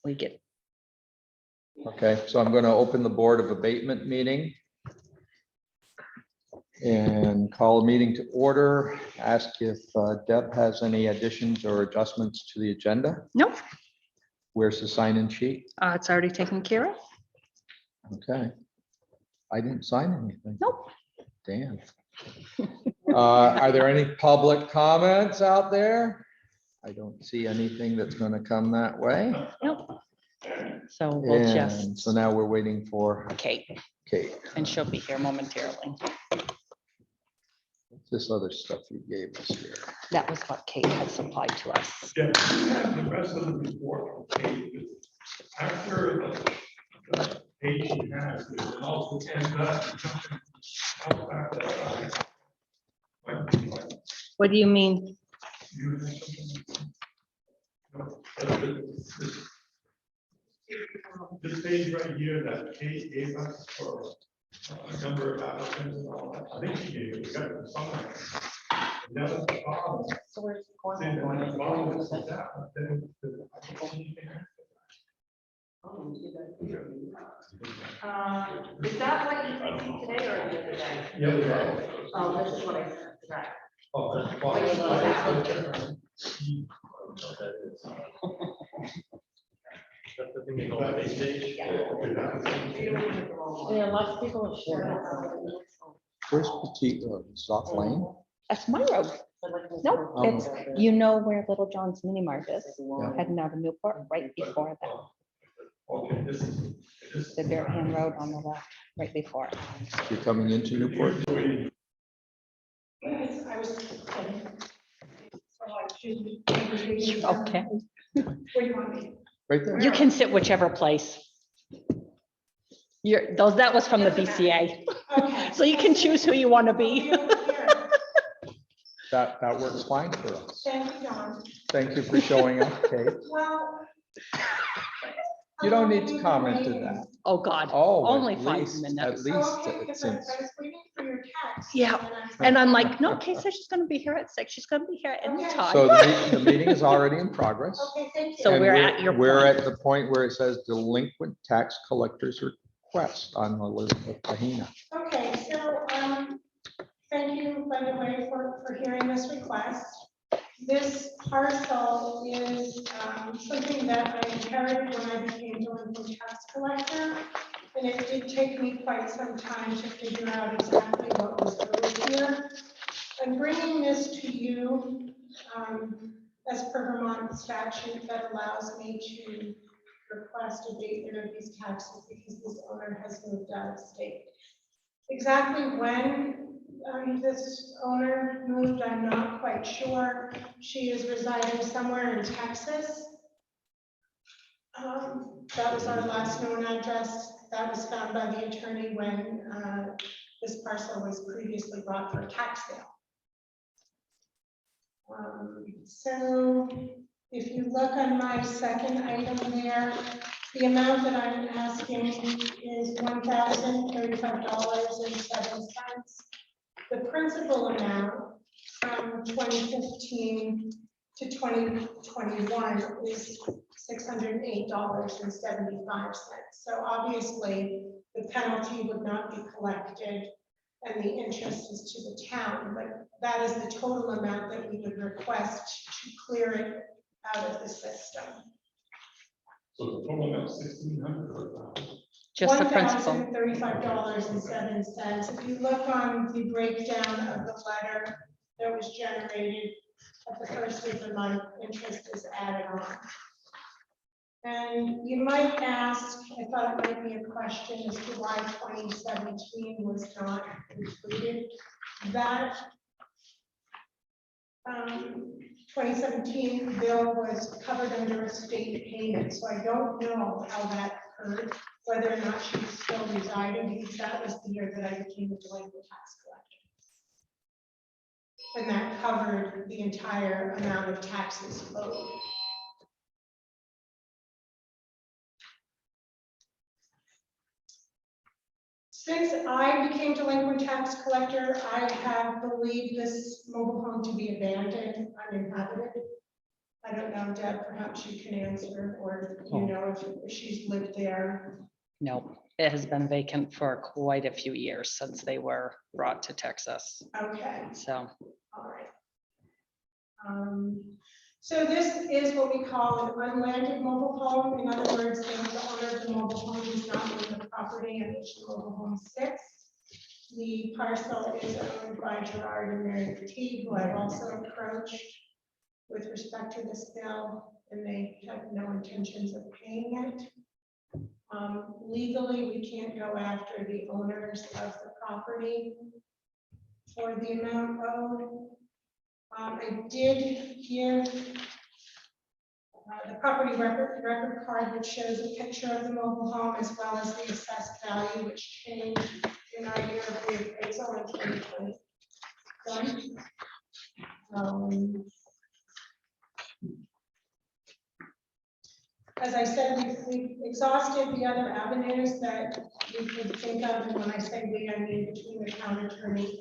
we get. Okay, so I'm going to open the Board of Abatement meeting and call a meeting to order. Ask if Deb has any additions or adjustments to the agenda. Nope, Where's the sign-in sheet? it's already taken care of. Okay. I didn't sign anything. Nope. Damn. Are there any public comments out there? I don't see anything that's going to come that way. Nope. So we'll And just, so now we're waiting for Kate, Kate. and she'll be here momentarily. What's this other stuff you gave us here? That was what Kate had supplied to us. Yeah, the rest of the report, after the page she has, there's also What do you mean? This page right here that Kate gave us for a number of applicants and all that, I think she gave it, we got it somewhere. That was the problem. So where's the Then the problem is that, but then I don't see anything after Is that what you see today or the other day? that. Yeah, right. Oh, this is what I sent today. Oh, that's why. That's the thing, on that page. Yeah, lots of people have shared it. Where's Petite Soft Lane? That's my road. Nope, it's, you know where Little John's Mini Mart is, heading out of Newport, right before that. Okay, this is. The Dareham Road on the left, right before it. You're coming into Newport? Okay, Right there? you can sit whichever place. That was from the BCA, so you can choose who you want to be. That works fine for us. Thank you, Dawn. Thank you for showing up, Kate. Well. You don't need to comment to that. Oh, God, Oh, only at 5 least- minutes. At least Okay, it because I seems. was waiting for your text. Yeah, and I'm like, no, Kate says she's gonna be here at 6, she's gonna be here at any Okay. time. So the meeting is already in progress. Okay, thank you. So And we're at your We're point. at the point where it says delinquent tax collector's request on Elizabeth Bahina. Okay, so, thank you, by the way, for hearing this request. This parcel is, something that I inherited when I became delinquent tax collector. And it did take me quite some time to figure out exactly what was owed here. I'm bringing this to you, as per Vermont statute that allows me to request abatement of these taxes because this owner has moved out of state. Exactly when this owner moved, I'm not quite sure. She is residing somewhere in Texas. That was our last known address. That was found by the attorney when this parcel was previously brought for tax sale. So if you look on my second item there, the amount that I'm asking is $1,035.07. The principal amount from 2015 to 2021 is $608.75. So obviously the penalty would not be collected and the interest is to the town, but that is the total amount that we would request to clear it out of the system. So the total amount $1,600. Just the principal. $1,035.07. If you look on the breakdown of the letter that was generated at the first of the month, interest is added on. And you might ask, I thought it might be a question as to why 2017 was not included. That 2017 bill was covered under a state payment, so I don't know how that occurred, whether or not she's still residing, because that was the year that I became a delinquent tax collector. And that covered the entire amount of taxes owed. Since I became delinquent tax collector, I have believed this mobile home to be abandoned, uninhabited. I I don't know, Deb, perhaps you can answer, or you know if she's lived there. No, it has been vacant for quite a few years since they were brought to Texas. Okay, So, all right. So this is what we call an unlanded mobile home. In other words, the owner of the mobile home is not on the property in which the mobile home sits. The parcel is owned by Gerard and Mary Petit, who I've also approached with respect to this bill, and they have no intentions of paying it. Legally, we can't go after the owners of the property for the amount owed. I did give the property record card, which shows a picture of the mobile home as well as the assessed value, which changed in our year of the appraisal in 2020. As I said, we've exhausted the other avenues that we could think of, and when I say we, I mean between the town attorney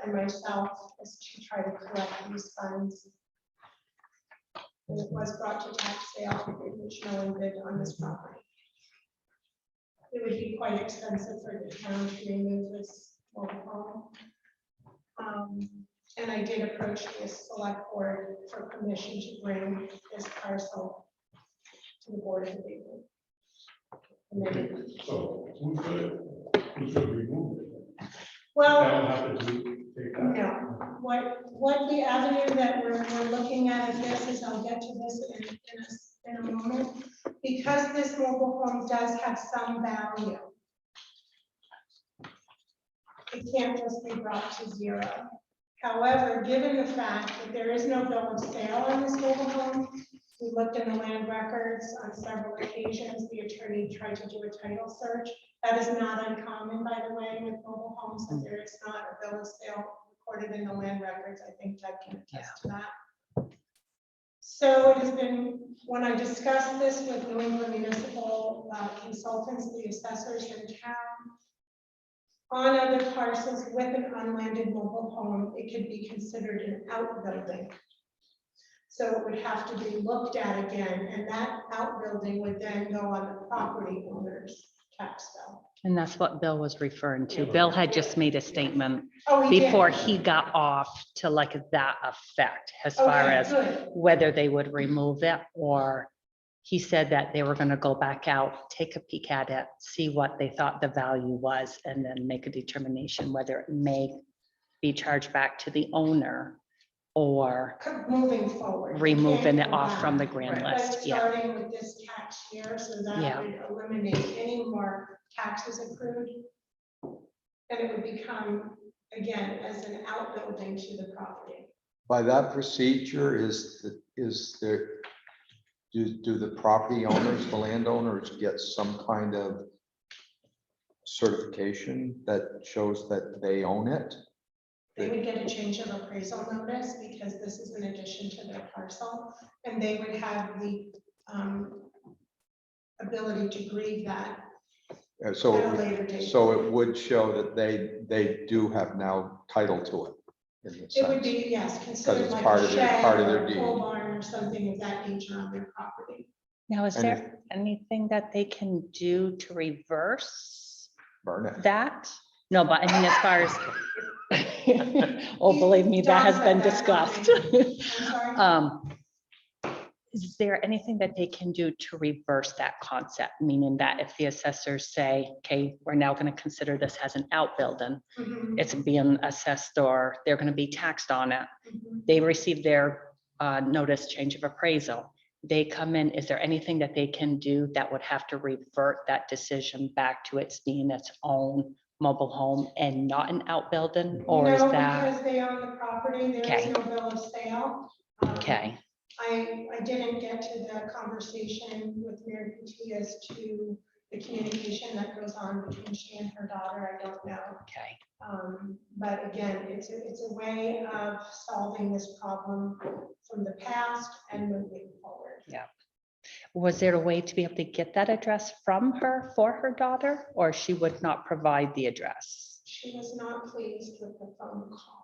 and myself, is to try to collect these funds. And it was brought to tax sale, which no one bid on this property. It would be quite expensive for the town to remove this mobile home. And I did approach the select board for permission to bring this parcel to the board of appeals. And then, So who should remove it? well, Town have to take that? no, what the avenue that we're looking at this is, I'll get to this in a moment. Because this mobile home does have some value, it can't just be brought to zero. However, given the fact that there is no bill of sale on this mobile home, we looked in the land records on several occasions. The attorney tried to do a title search. That is not uncommon, by the way, with mobile homes, that there is not a bill of sale recorded in the land records. I think Doug can attest to that. So it has been, when I discussed this with New England Municipal Consultants, the assessors in town, on other parcels with an unlanded mobile home, it could be considered an outbuilding. So it would have to be looked at again, and that outbuilding would then go on the property owner's tax bill. and that's what Bill was referring to. Bill had just made a statement Oh, he did? before he got off to like that effect, as far Okay, as good. whether they would remove it, or he said that they were gonna go back out, take a peek at it, see what they thought the value was, and then make a determination whether it may be charged back to the owner or Moving forward. removing Can't it go off from the back. grand But list. Yeah, starting with this tax year, so that Yeah. would eliminate any more taxes accrued. And it would become, again, as an outbuilding to the property. By that procedure, do the property owners, the landowners get some kind of certification that shows that they own it? They would get a change of appraisal notice because this is an addition to their parcel, and they would have the ability to grieve that So, at a later date. so it would show that they do have now title to it. In the It would sense. be, yes, considered it's like part a of their- shed part of or their a deed. pole barn or something of that nature on their property. now is And there anything that they can do to reverse Burn it. that? No, but I mean, as far as, oh, believe me, that has been discussed. I'm sorry. Is there anything that they can do to reverse that concept? Meaning that if the assessors say, okay, we're now going to consider this as an outbuilding, Mhm, it's being assessed or they're going to be taxed on it. mhm. They receive their notice change of appraisal. They come in, is there anything that they can do that would have to revert that decision back to its being its own mobile home and not an outbuilding? Or is No, that, because they own the property, there is Okay. no bill of sale. okay, I didn't get to the conversation with Mary Petit as to the communication that goes on between she and her daughter, I don't know. okay. But again, it's a way of solving this problem from the past and moving forward. Was there a way to be able to get that address from her for her daughter, or she would not provide the address? She was not pleased with the phone call.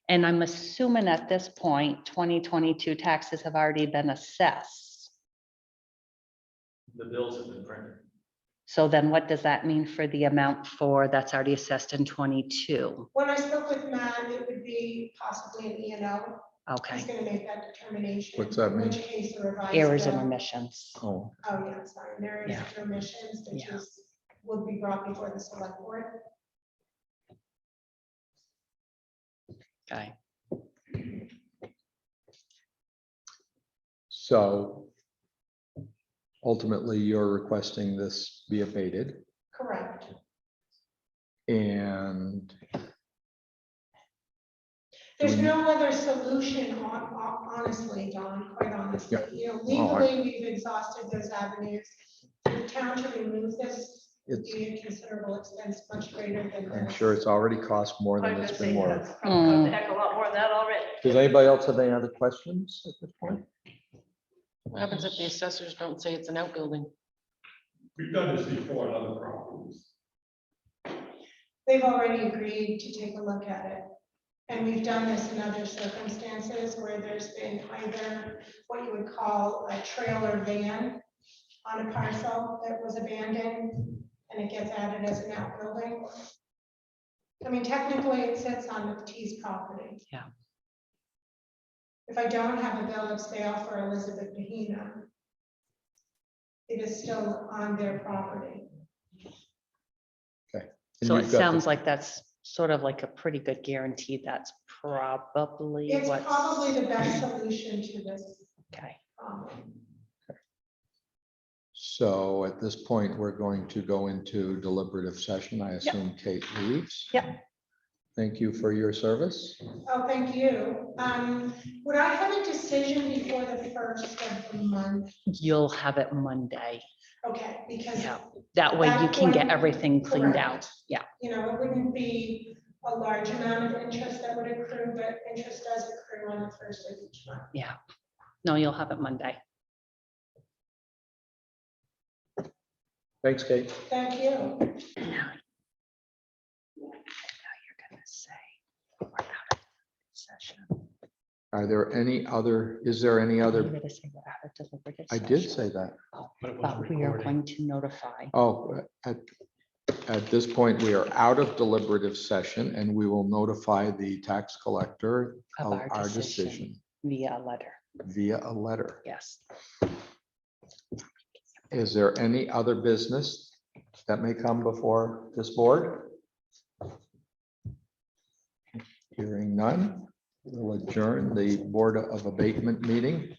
And I'm assuming at this point, 2022 taxes have already been assessed. The bills have been printed. So then what does that mean for the amount for that's already assessed in 22? When I spoke with Matt, it would be possibly an E&O. He's Okay, gonna make that determination. What's that in mean? which case the revised. errors and bill- omissions. Oh, Oh, yeah, sorry, there is Yeah. omissions, which Yeah. is, would be brought before the select board. Okay, so ultimately, you're requesting this be abated Correct. and There's we- no other solution, honestly, Don, quite honestly. You know, Well, legally, we've exhausted those avenues. For the town to remove this would it's, be a considerable expense, much greater than I'm this. sure it's already cost more I'm than gonna it's say been worth. that's probably a heck of a lot more than that already. Does anybody else have any other questions at this point? What happens if the assessors don't say it's an outbuilding? We've done this before on other properties. They've already agreed to take a look at it. And we've done this in other circumstances where there's been either what you would call a trailer van on a parcel that was abandoned and it gets added as an outbuilding. I mean, technically it sits on the T's property. Yeah. If I don't have a bill of sale for Elizabeth Mahina, it is still on their property. And so you've it got the- sounds like that's sort of like a pretty good guarantee. That's probably It's what's. probably the best solution to this Okay, problem. So at this point, we're going to go into deliberative session. I assume Kate leaves. Yep. Thank you for your service. Oh, thank you. Would I have a decision before the first of the month? you'll have it Monday. Okay, because, Yeah, that way you can get everything cleaned out. Correct. Yeah, you know, it wouldn't be a large amount of interest that would accrue, but interest does accrue on the first of each month. yeah. No, you'll have it Monday. Thanks, Kate. Thank you. Now you're gonna say, we're out of session. Are there any other, is there any You're other? gonna say we're out of deliberative I did session. say that. But it was But we are recording. going to notify. Oh, at this point, we are out of deliberative session and we will notify the tax collector Of of our our decision. decision Via letter, via a letter. yes. Is there any other business that may come before this board? Hearing none, we'll adjourn the Board of Abatement meeting.